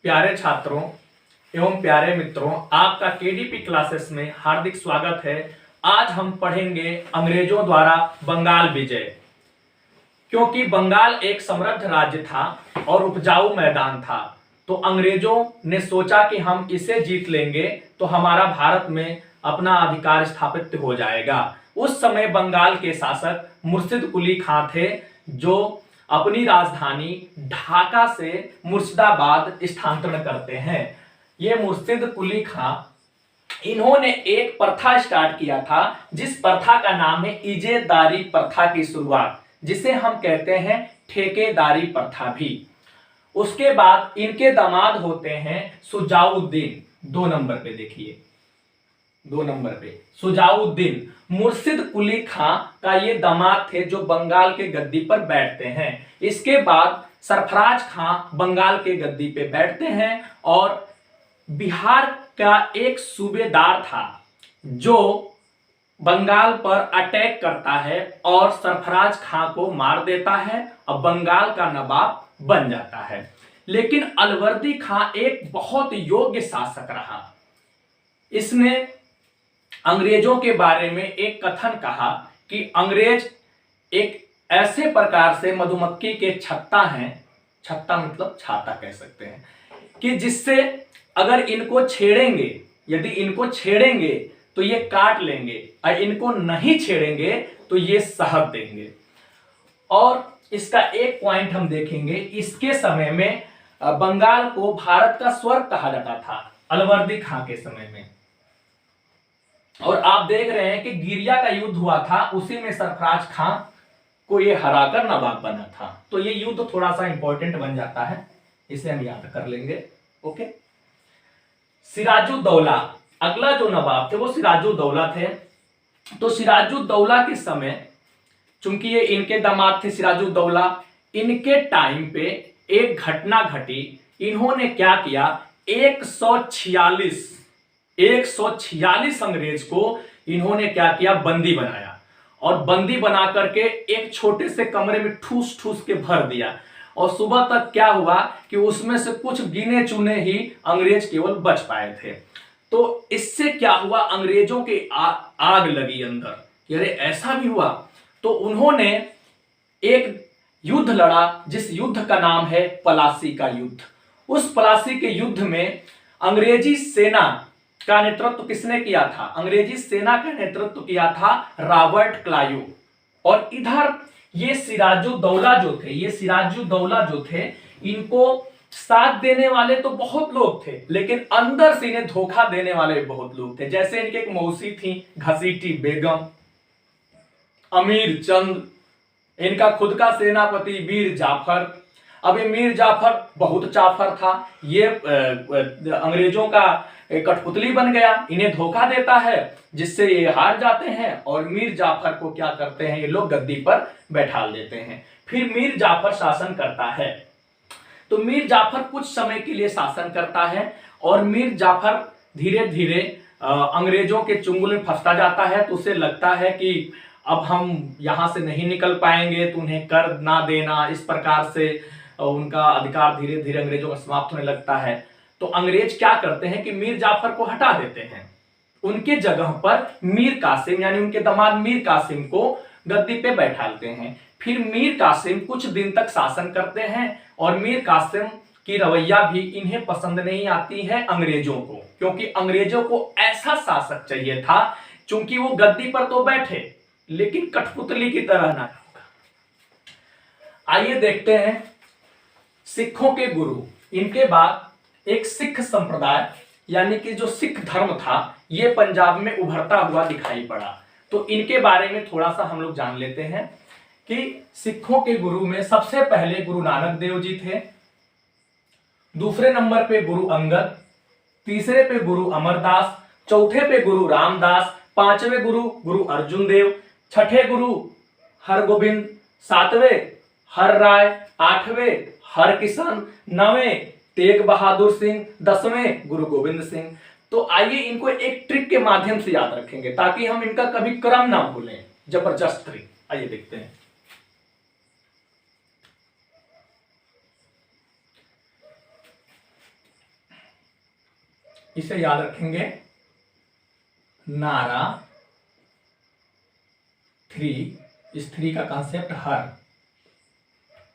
प्यारे छात्रों एवं प्यारे मित्रों, आपका केडीपी क्लासेस में हार्दिक स्वागत है। आज हम पढ़ेंगे अंग्रेजों द्वारा बंगाल विजय। क्योंकि बंगाल एक समृद्ध राज्य था और उपजाऊ मैदान था, तो अंग्रेजों ने सोचा कि हम इसे जीत लेंगे तो हमारा भारत में अपना अधिकार स्थापित हो जाएगा। उस समय बंगाल के शासक मुर्शिद कुली खां थे, जो अपनी राजधानी ढाका से मुर्शिदाबाद स्थानांतरण करते हैं। ये मुर्शिद कुली खां, इन्होंने एक प्रथा स्टार्ट किया था, जिस प्रथा का नाम है इजेदारी प्रथा की शुरुआत, जिसे हम कहते हैं ठेकेदारी प्रथा भी। उसके बाद इनके दामाद होते हैं सुजाउद्दीन। 2 नंबर पे देखिए, 2 नंबर पे सुजाउद्दीन मुर्शिद कुली खां का ये दामाद थे, जो बंगाल के गद्दी पर बैठते हैं। इसके बाद सरफराज खां बंगाल के गद्दी पे बैठते हैं और बिहार का एक सूबेदार था जो बंगाल पर अटैक करता है और सरफराज खां को मार देता है और बंगाल का नवाब बन जाता है। लेकिन अलवर्दी खां एक बहुत योग्य शासक रहा। इसने अंग्रेजों के बारे में एक कथन कहा कि अंग्रेज एक ऐसे प्रकार से मधुमक्खी के छत्ता हैं, छत्ता मतलब छाता कह सकते हैं, कि जिससे अगर इनको छेड़ेंगे, यदि इनको छेड़ेंगे तो ये काट लेंगे और इनको नहीं छेड़ेंगे तो ये शहद देंगे। और इसका एक पॉइंट हम देखेंगे, इसके समय में बंगाल को भारत का स्वर्ग कहा जाता था अलवर्दी खां के समय में। और आप देख रहे हैं कि गिरिया का युद्ध हुआ था, उसी में सरफराज खां को ये हराकर नवाब बना था। तो ये युद्ध थोड़ा सा इंपॉर्टेंट बन जाता है, इसे हम याद कर लेंगे। ओके, सिराजुद्दौला अगला जो नवाब थे वो सिराजुद्दौला थे। तो सिराजुद्दौला के समय, चूंकि ये इनके दामाद थे सिराजुद्दौला, इनके टाइम पे एक घटना घटी। इन्होंने क्या किया, 146 अंग्रेज को इन्होंने क्या किया, बंदी बनाया। और बंदी बना करके एक छोटे से कमरे में ठूस ठूस के भर दिया। और सुबह तक क्या हुआ कि उसमें से कुछ गिने चुने ही अंग्रेज केवल बच पाए थे। तो इससे क्या हुआ, अंग्रेजों के आग लगी अंदर कि अरे ऐसा भी हुआ। तो उन्होंने एक युद्ध लड़ा, जिस युद्ध का नाम है पलासी का युद्ध। उस पलासी के युद्ध में अंग्रेजी सेना का नेतृत्व किसने किया था, अंग्रेजी सेना का नेतृत्व किया था रॉबर्ट क्लाइव। और इधर ये सिराजुद्दौला जो थे, इनको साथ देने वाले तो बहुत लोग थे, लेकिन अंदर से इन्हें धोखा देने वाले भी बहुत लोग थे। जैसे इनके एक मौसी थी घसीटी बेगम, अमीर चंद, इनका खुद का सेनापति मीर जाफर। अब ये मीर जाफर बहुत चाफर था, ये अंग्रेजों का कठपुतली बन गया, इन्हें धोखा देता है, जिससे ये हार जाते हैं। और मीर जाफर को क्या करते हैं, ये लोग गद्दी पर बैठा देते हैं। फिर मीर जाफर शासन करता है। तो मीर जाफर कुछ समय के लिए शासन करता है और मीर जाफर धीरे धीरे अंग्रेजों के चुंगल में फंसता जाता है। तो उसे लगता है कि अब हम यहां से नहीं निकल पाएंगे, तो उन्हें कर ना देना, इस प्रकार से उनका अधिकार धीरे धीरे अंग्रेजों का समाप्त होने लगता है। तो अंग्रेज क्या करते हैं कि मीर जाफर को हटा देते हैं, उनके जगह पर मीर कासिम यानी उनके दामाद मीर कासिम को गद्दी पे बैठाते हैं। फिर मीर कासिम कुछ दिन तक शासन करते हैं और मीर कासिम की रवैया भी इन्हें पसंद नहीं आती है अंग्रेजों को, क्योंकि अंग्रेजों को ऐसा शासक चाहिए था, चूंकि वो गद्दी पर तो बैठे लेकिन कठपुतली की तरह ना। आइए देखते हैं सिखों के गुरु। इनके बाद एक सिख संप्रदाय यानी कि जो सिख धर्म था, ये पंजाब में उभरता हुआ दिखाई पड़ा। तो इनके बारे में थोड़ा सा हम लोग जान लेते हैं कि सिखों के गुरु में सबसे पहले गुरु नानक देव जी थे, दूसरे नंबर पे गुरु अंगद, तीसरे पे गुरु अमरदास, चौथे पे गुरु रामदास, पांचवें गुरु गुरु अर्जुन देव, छठे गुरु हरगोबिंद, सातवें हर राय, आठवें हरकिशन, नवें तेग बहादुर सिंह, 10वें गुरु गोविंद सिंह। तो आइए इनको एक ट्रिक के माध्यम से याद रखेंगे ताकि हम इनका कभी क्रम ना भूलें। जबरदस्त ट्रिक, आइए देखते हैं। इसे याद रखेंगे नारा 3, इस 3 का कॉन्सेप्ट हर,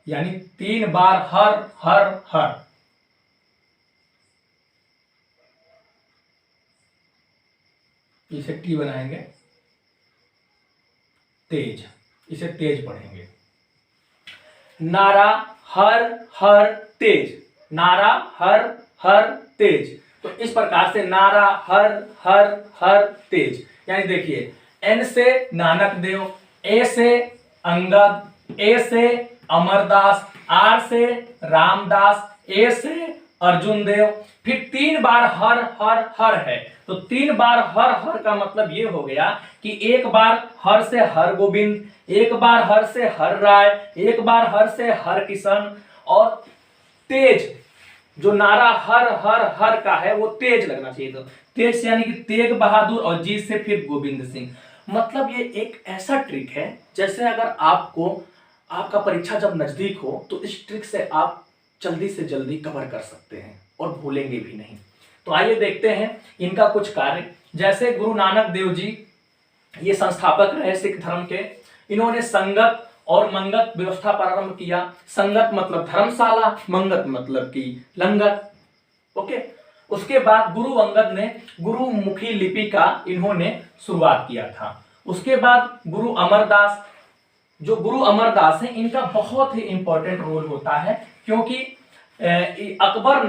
यानी 3 बार हर हर हर। इसे टी बनाएंगे तेज, इसे तेज पढ़ेंगे। नारा हर हर तेज, नारा हर हर तेज। तो इस प्रकार से नारा हर हर हर तेज, यानी देखिए एन से नानक देव, ए से अंगद, ए से अमरदास, आर से रामदास, ए से अर्जुन देव, फिर 3 बार हर हर हर है। तो 3 बार हर हर का मतलब ये हो गया कि एक बार हर से हर गोविंद, एक बार हर से हर राय, एक बार हर से हर किशन, और तेज जो नारा हर हर हर का है वो तेज लगना चाहिए। तो तेज से यानी कि तेग बहादुर, और जी से फिर गोविंद सिंह। मतलब ये एक ऐसा ट्रिक है, जैसे अगर आपको आपका परीक्षा जब नजदीक हो तो इस ट्रिक से आप जल्दी से जल्दी कवर कर सकते हैं और भूलेंगे भी नहीं। तो आइए देखते हैं इनका कुछ कार्य। जैसे गुरु नानक देव जी ये संस्थापक रहे सिख धर्म के। इन्होंने संगत और मंगत व्यवस्था प्रारंभ किया। संगत मतलब धर्मशाला, मंगत मतलब कि लंगर। ओके, उसके बाद गुरु अंगद ने गुरुमुखी लिपि का इन्होंने शुरुआत किया था। उसके बाद गुरु अमरदास, जो गुरु अमरदास हैं इनका बहुत ही इंपॉर्टेंट रोल होता है, क्योंकि अकबर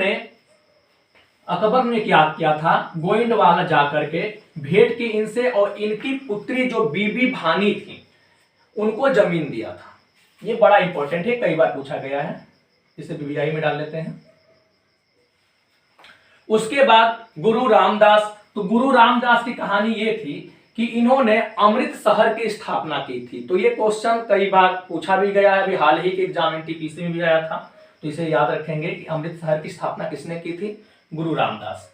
ने क्या किया था, गोइंदवाला जाकर के भेंट की इनसे, और इनकी पुत्री जो बीबी भानी थी उनको जमीन दिया था। ये बड़ा इंपॉर्टेंट है, कई बार पूछा गया है, इसे बीबीआई में डाल लेते हैं। उसके बाद गुरु रामदास, तो गुरु रामदास की कहानी ये थी कि इन्होंने अमृत शहर की स्थापना की थी। तो ये क्वेश्चन कई बार पूछा भी गया है, अभी हाल ही के एग्जाम एनटीपीसी में भी आया था। तो इसे याद रखेंगे कि अमृत शहर की स्थापना किसने की थी, गुरु रामदास।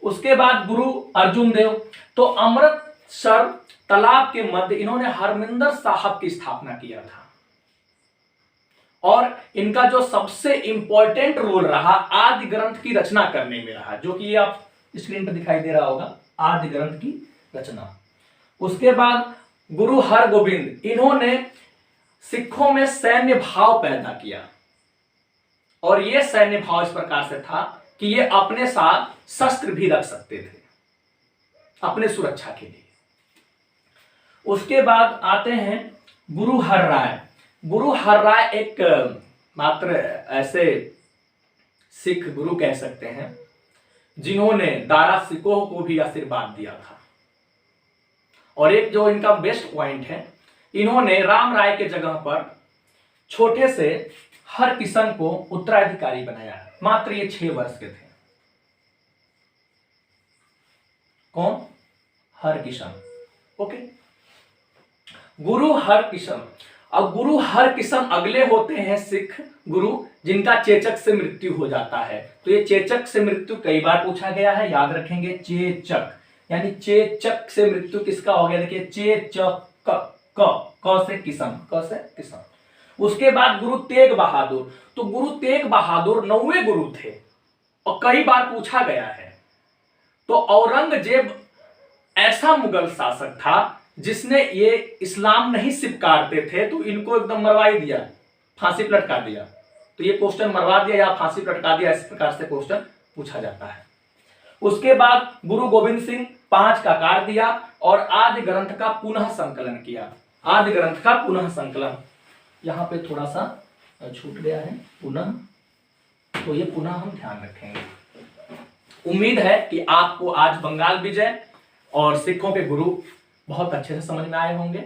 उसके बाद गुरु अर्जुन देव, तो अमृतसर तालाब के मध्य इन्होंने हरमिंदर साहब की स्थापना किया था। और इनका जो सबसे इंपॉर्टेंट रोल रहा आदि ग्रंथ की रचना करने में रहा, जो कि आप स्क्रीन पर दिखाई दे रहा होगा, आदि ग्रंथ की रचना। उसके बाद गुरु हरगोविंद, इन्होंने सिखों में सैन्य भाव पैदा किया, और यह सैन्य भाव इस प्रकार से था कि ये अपने साथ शस्त्र भी रख सकते थे अपने सुरक्षा के लिए। उसके बाद आते हैं गुरु हरराय। गुरु हरराय एक मात्र ऐसे सिख गुरु कह सकते हैं जिन्होंने दारा सिकोह को भी आशीर्वाद दिया था। और एक जो इनका बेस्ट पॉइंट है, इन्होंने राम राय के जगह पर छोटे से हर किशन को उत्तराधिकारी बनाया। मात्र ये 6 वर्ष के थे। कौन? हर किशन। ओके, गुरु हर किशन। अब गुरु हर किशन अगले होते हैं सिख गुरु जिनका चेचक से मृत्यु हो जाता है। तो ये चेचक से मृत्यु कई बार पूछा गया है, याद रखेंगे चेचक, यानी चेचक से मृत्यु किसका हो गया, देखिए चेचक, क से किशन, क से किशन। उसके बाद गुरु तेग बहादुर, तो गुरु तेग बहादुर 9वें गुरु थे और कई बार पूछा गया है। तो औरंगजेब ऐसा मुगल शासक था जिसने ये इस्लाम नहीं स्वीकारते थे, तो इनको एकदम मरवा ही दिया, फांसी पर लटका दिया। तो ये क्वेश्चन मरवा दिया या फांसी पर लटका दिया, इस प्रकार से क्वेश्चन पूछा जाता है। उसके बाद गुरु गोविंद सिंह 5 का कार्य दिया और आदि ग्रंथ का पुनः संकलन किया। आदि ग्रंथ का पुनः संकलन, यहाँ पे थोड़ा सा छूट गया है पुनः, तो ये पुनः हम ध्यान रखेंगे। उम्मीद है कि आपको आज बंगाल विजय और सिखों के गुरु बहुत अच्छे से समझ में आए होंगे।